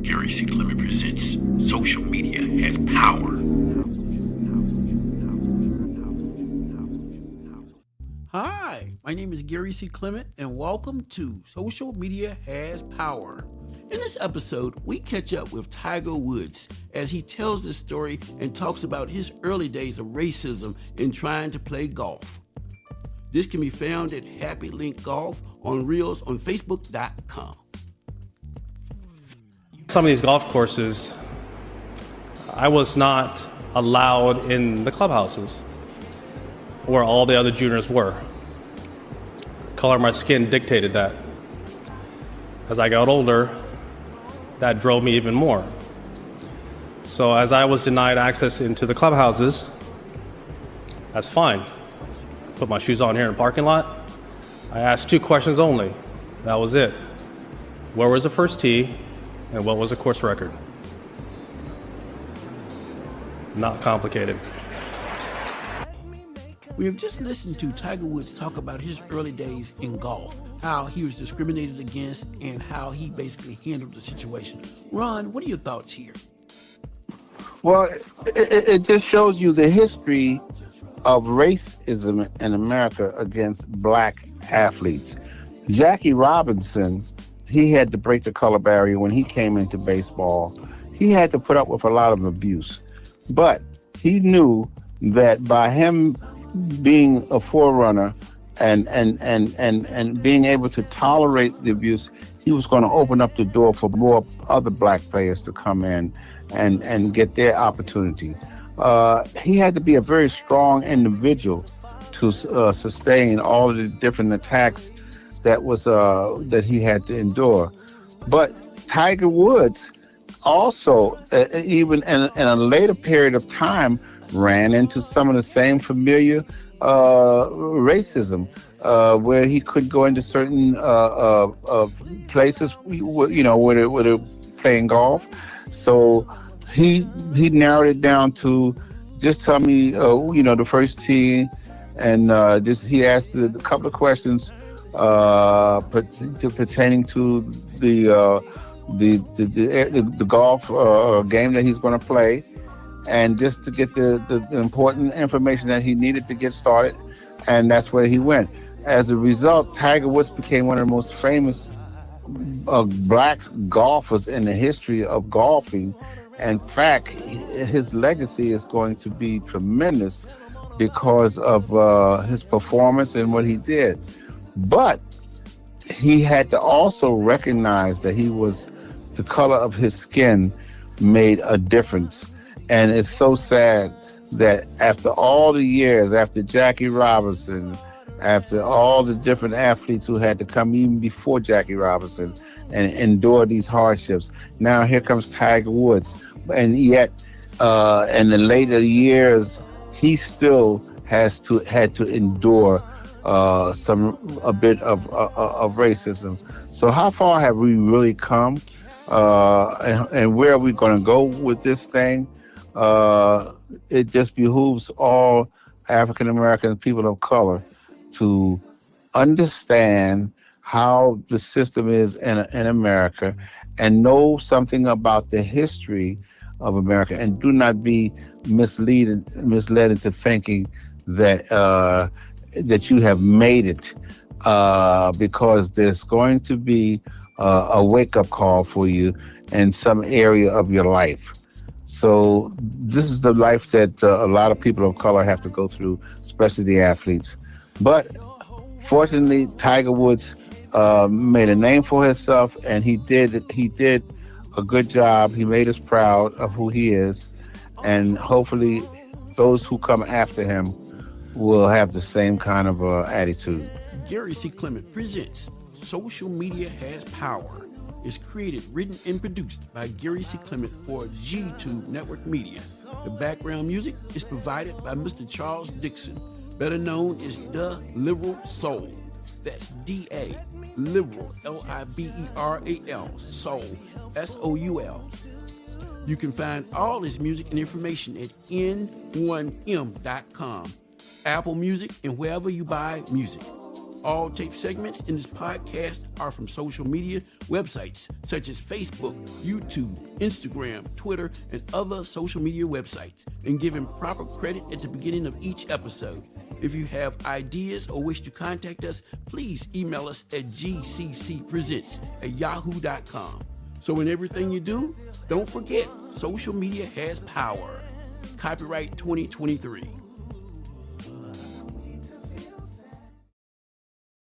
Gary C.Clement presents Social Media Has Power. Hi, my name is Gary C. Clement, and welcome to Social Media Has Power. In this episode, we catch up with Tiger Woods as he tells the story and talks about his early days of racism in trying to play golf. This can be found at Happy Link Golf on Reels on Facebook.com. Some of these golf courses, I was not allowed in the clubhouses where all the other juniors were. Color of my skin dictated that. As I got older, that drove me even more. So as I was denied access into the clubhouses, that's fine. Put my shoes on here in the parking lot. I asked 2 questions only. That was it. Where was the first tee, and what was the course record? Not complicated. We have just listened to Tiger Woods talk about his early days in golf, how he was discriminated against, and how he basically handled the situation. Ron, what are your thoughts here? Well, it just shows you the history of racism in America against black athletes. Jackie Robinson, he had to break the color barrier when he came into baseball. He had to put up with a lot of abuse. But he knew that by him being a forerunner and being able to tolerate the abuse, he was going to open up the door for more other black players to come in and get their opportunity. He had to be a very strong individual to sustain all of the different attacks that he had to endure. But Tiger Woods also, even in a later period of time, ran into some of the same familiar racism, where he could go into certain places, where they're playing golf. So he narrowed it down to just tell me, the first tee, and he asked a couple of questions pertaining to the golf game that he's going to play, and just to get the important information that he needed to get started, and that's where he went. As a result, Tiger Woods became one of the most famous black golfers in the history of golfing. In fact, his legacy is going to be tremendous because of his performance and what he did. But he had to also recognize that the color of his skin made a difference. And it's so sad that after all the years, after Jackie Robinson, after all the different athletes who had to come even before Jackie Robinson and endure these hardships, now here comes Tiger Woods. And yet, in the later years, he still had to endure a bit of racism. So how far have we really come? And where are we going to go with this thing? It just behooves all African American people of color to understand how the system is in America and know something about the history of America, and do not be misled into thinking that you have made it, because there's going to be a wake-up call for you in some area of your life. So this is the life that a lot of people of color have to go through, especially the athletes. But fortunately, Tiger Woods made a name for himself, and he did a good job. He made us proud of who he is, and hopefully those who come after him will have the same kind of attitude. Gary C. Clement presents Social Media Has Power. It's created, written, and produced by Gary C. Clement for G2 Network Media. The background music is provided by Mr. Charles Dixon, better known as The Liberal Soul. That's D-A, Liberal, L-I-B-E-R-A-L, Soul, S-O-U-L. You can find all his music and information at n1m.com, Apple Music, and wherever you buy music. All tape segments in this podcast are from social media websites such as Facebook, YouTube, Instagram, Twitter, and other social media websites, and given proper credit at the beginning of each episode. If you have ideas or wish to contact us, please email us at gccpresents@yahoo.com. So in everything you do, don't forget, social media has power. Copyright 2023.